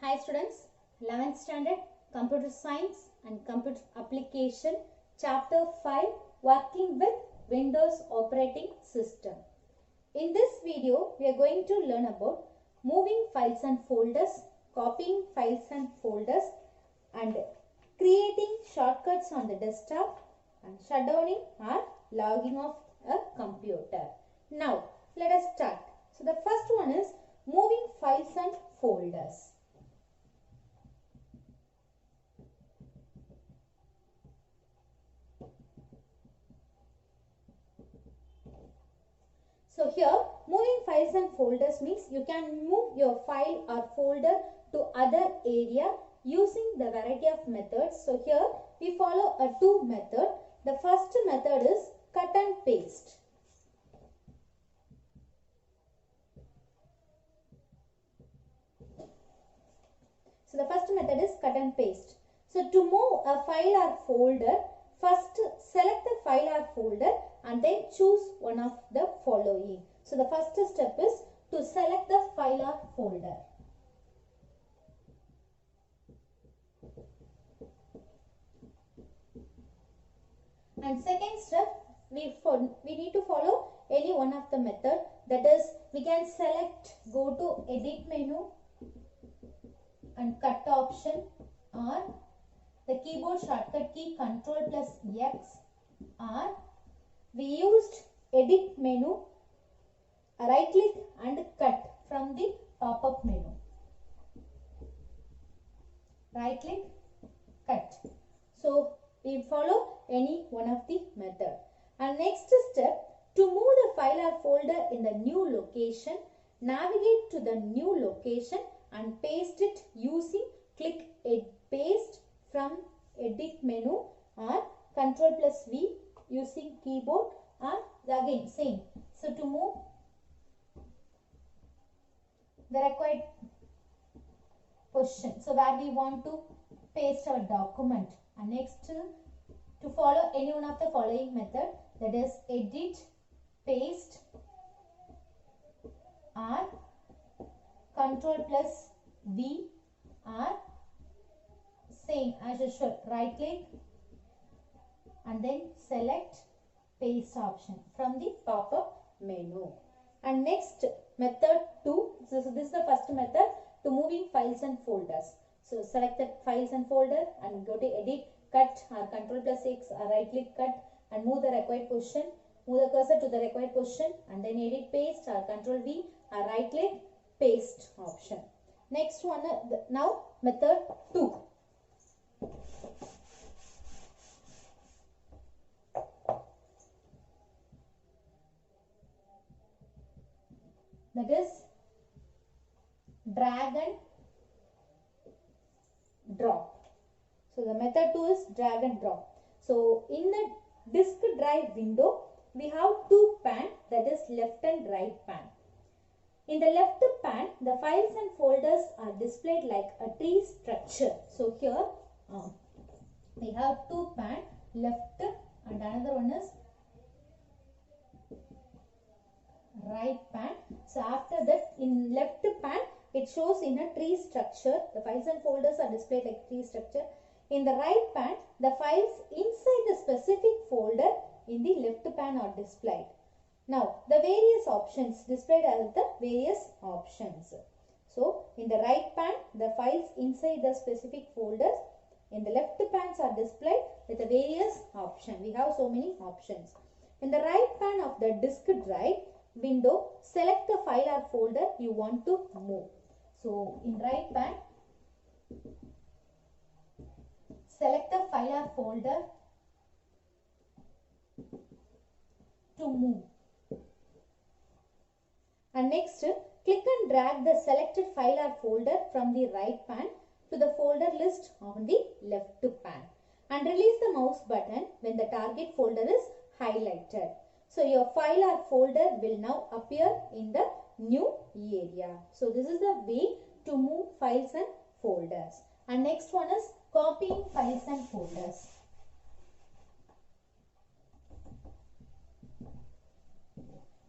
Hi students, 11th standard Computer Science and Computer Application Chapter 5 Working with Windows Operating System. In this video, we are going to learn about moving files and folders, copying files and folders and creating shortcuts on the desktop and shutdowning or logging off a computer. Now, let us start. So, the first one is moving files and folders. So here moving files and folders means you can move your file or folder to other area using the variety of methods. So here we follow a two method. The first method is cut and paste. So the first method is cut and paste. So to move a file or folder, first select the file or folder and then choose one of the following. So the first step is to select the file or folder. And second step, we need to follow any one of the method. That is, we can select, go to edit menu and cut option, or the keyboard shortcut key Ctrl plus X, or we used edit menu, right click and cut from the pop-up menu. Right click, cut. So we follow any one of the method. And next step, to move the file or folder in the new location, navigate to the new location and paste it using click paste from edit menu or Ctrl plus V using keyboard, or again same. So to move the required position, so where we want to paste our document, and next to follow any one of the following method, that is edit, paste or Ctrl plus V, or same as usual, right click and then select paste option from the pop-up menu. And next method 2, so this is the first method to moving files and folders. So select the files and folder and go to edit, cut or Ctrl plus X or right click, cut and move the required position. Move the cursor to the required position and then edit, paste or Ctrl V or right click, paste option. Next one, now method 2. That is drag and drop. So the method 2 is drag and drop. So in the disk drive window, we have two pan, that is left and right pan. In the left pan, the files and folders are displayed like a tree structure. So here we have two pan, left and another one is right pan. So after that, in left pan, it shows in a tree structure. The files and folders are displayed like tree structure. In the right pan, the files inside the specific folder in the left pan are displayed. Now, the various options displayed as the various options. So, in the right pan, the files inside the specific folders. In the left pans are displayed with the various options. We have so many options. In the right pan of the disk drive window, select the file or folder you want to move. So, in right pan, select the file or folder to move. And next, click and drag the selected file or folder from the right pan to the folder list on the left pan. And release the mouse button when the target folder is highlighted. So your file or folder will now appear in the new area. So this is the way to move files and folders. And next one is copying files and folders.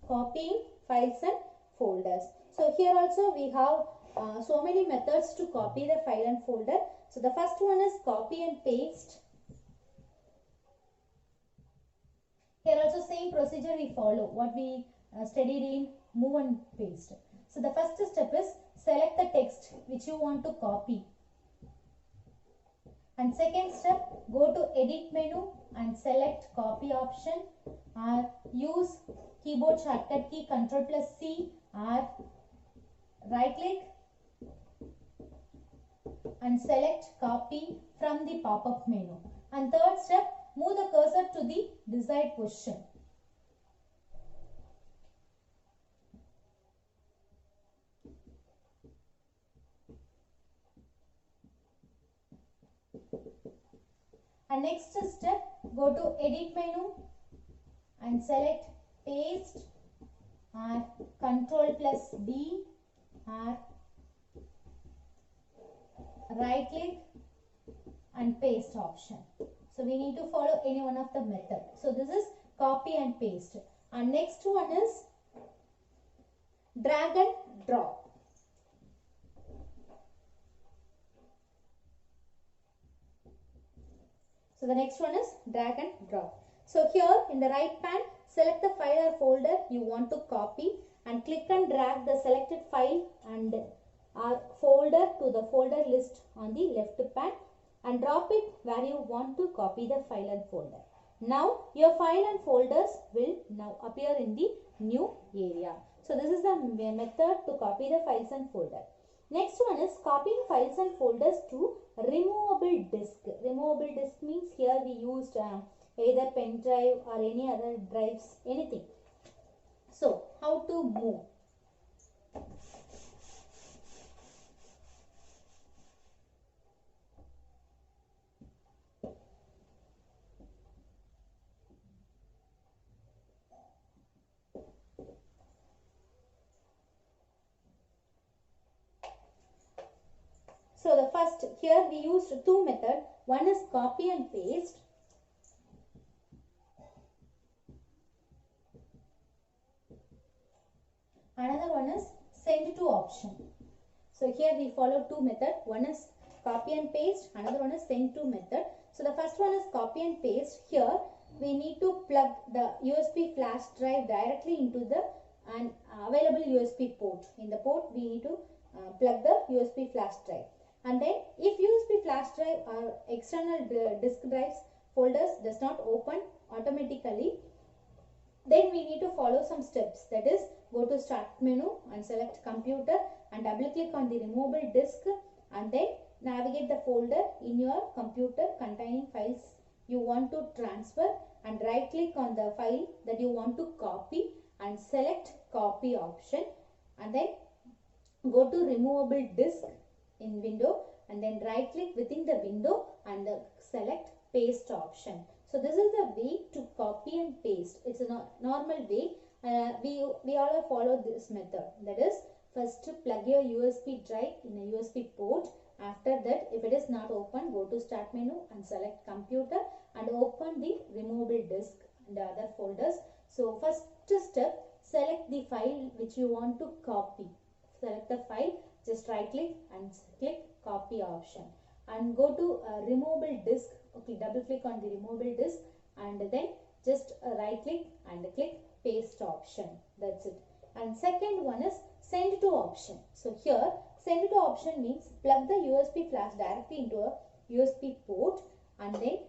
Copying files and folders. So here also we have so many methods to copy the file and folder. So the first one is copy and paste. Here also same procedure we follow what we studied in move and paste. So the first step is select the text which you want to copy. And second step, go to edit menu and select copy option, or use keyboard shortcut key Ctrl+C, or right click and select copy from the pop-up menu. And third step, move the cursor to the desired position. And next step, go to edit menu and select paste, or Ctrl+D, or right click and paste option. So we need to follow any one of the method. So this is copy and paste. And next one is drag and drop. So the next one is drag and drop. So here in the right pane, select the file or folder you want to copy and click and drag the selected file and folder to the folder list on the left pane and drop it where you want to copy the file and folder. Now your file and folders will now appear in the new area. So this is the method to copy the files and folder. Next one is copying files and folders to removable disk. Removable disk means here we used either pen drive or any other drives, anything. So how to move? So the first, here we used two methods. One is copy and paste. Another one is send to option. So here we follow two methods. One is copy and paste. Another one is send to method. So the first one is copy and paste. Here we need to plug the USB flash drive directly into the available USB port. In the port we need to plug the USB flash drive. And then if USB flash drive or external disk drives folders does not open automatically, then we need to follow some steps. That is, go to start menu and select computer and double click on the removable disk and then navigate the folder in your computer containing files you want to transfer and right click on the file that you want to copy and select copy option and then go to removable disk in window and then right click within the window and select paste option. So this is the way to copy and paste. It's a normal way. We all follow this method. That is, first plug your USB drive in a USB port. After that, if it is not open, go to start menu and select computer and open the removable disk and the other folders. So first step, select the file which you want to copy. Select the file, just right click and click copy option and go to removable disk. Okay, double click on the removable disk and then just right click and click paste option. That's it. And second one is send to option. So here send to option means plug the USB flash directly into a USB port and then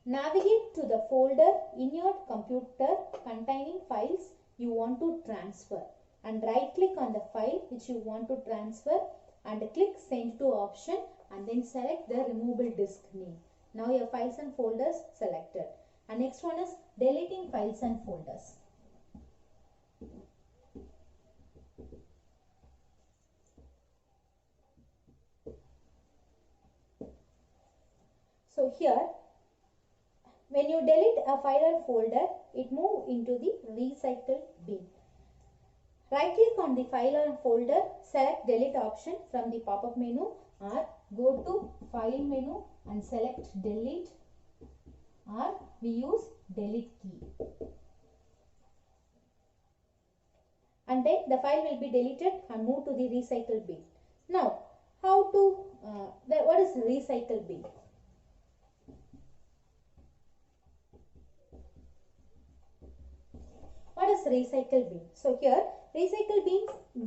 navigate to the folder in your computer containing files you want to transfer and right click on the file which you want to transfer and click send to option and then select the removable disk name. Now your files and folders selected. And next one is deleting files and folders. So here, when you delete a file or folder, it moves into the recycle bin. Right click on the file or folder, select delete option from the pop-up menu or go to file menu and select delete or we use delete key. And then the file will be deleted and moved to the recycle bin. Now, how to, what is recycle bin? What is recycle bin? So here, recycle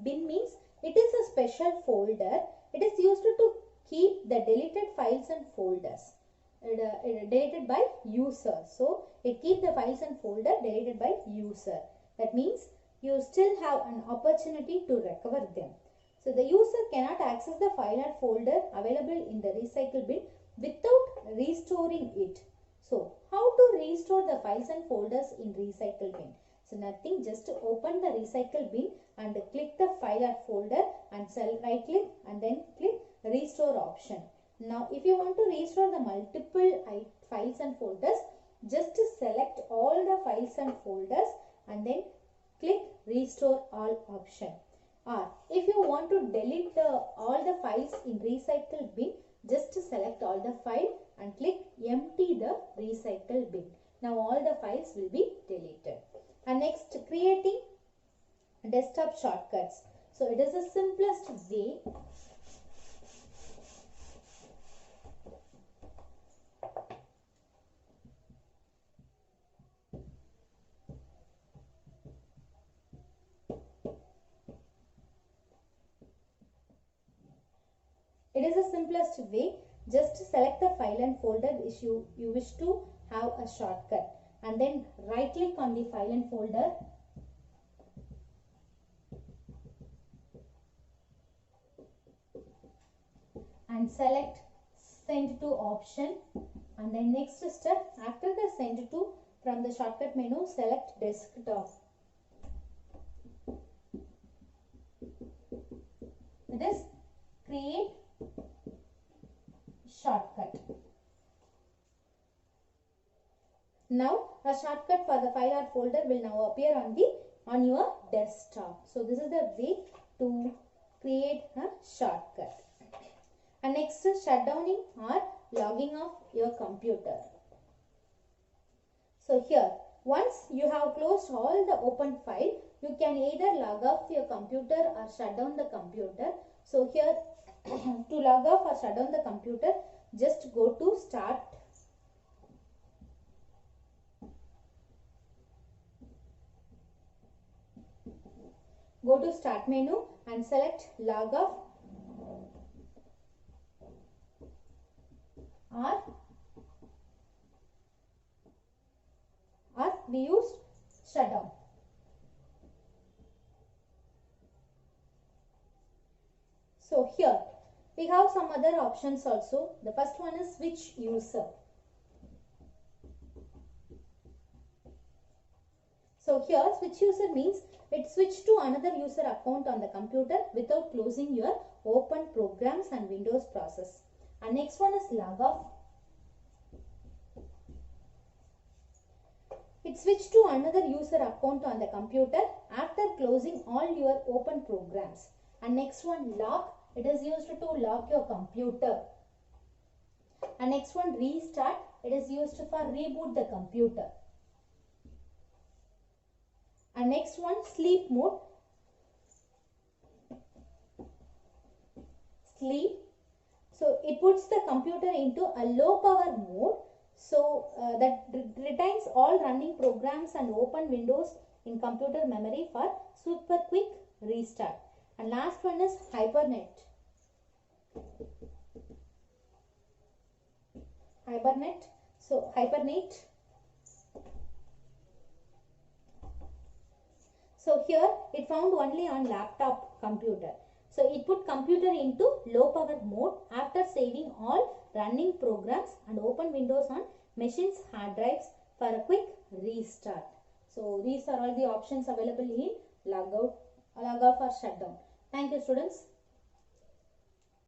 bin means it is a special folder. It is used to keep the deleted files and folders deleted by user. So it keeps the files and folder deleted by user. That means you still have an opportunity to recover them. So the user cannot access the file or folder available in the recycle bin without restoring it. So how to restore the files and folders in recycle bin? So nothing, just open the recycle bin and click the file or folder and right click and then click restore option. Now if you want to restore the multiple files and folders, just select all the files and folders and then click restore all option. Or if you want to delete all the files in recycle bin, just select all the file and click empty the recycle bin. Now all the files will be deleted. And next, creating desktop shortcuts. So it is the simplest way. It is the simplest way. Just select the file and folder which you wish to have a shortcut. And then right click on the file and folder and select send to option, and then next step, after the send to, from the shortcut menu select desktop. It is create shortcut. Now a shortcut for the file or folder will now appear on your desktop. So this is the way to create a shortcut. And next is shutdowning or logging off your computer. So here, once you have closed all the open file, you can either log off your computer or shut down the computer. So here to log off or shut down the computer, just go to start. Go to start menu and select log off or we use shutdown. So here we have some other options also. The first one is switch user. So here switch user means it switch to another user account on the computer without closing your open programs and Windows process. And next one is log off. It switch to another user account on the computer after closing all your open programs. And next one lock. It is used to lock your computer. And next one restart. It is used for reboot the computer. And next one sleep mode. Sleep. So it puts the computer into a low power mode. So that retains all running programs and open windows in computer memory for super quick restart. And last one is hibernate. Hibernate. So hibernate. So here it found only on laptop computer. So it put computer into low power mode after saving all running programs and open windows on machines hard drives for a quick restart. So these are all the options available in log out, log off or shutdown. Thank you students.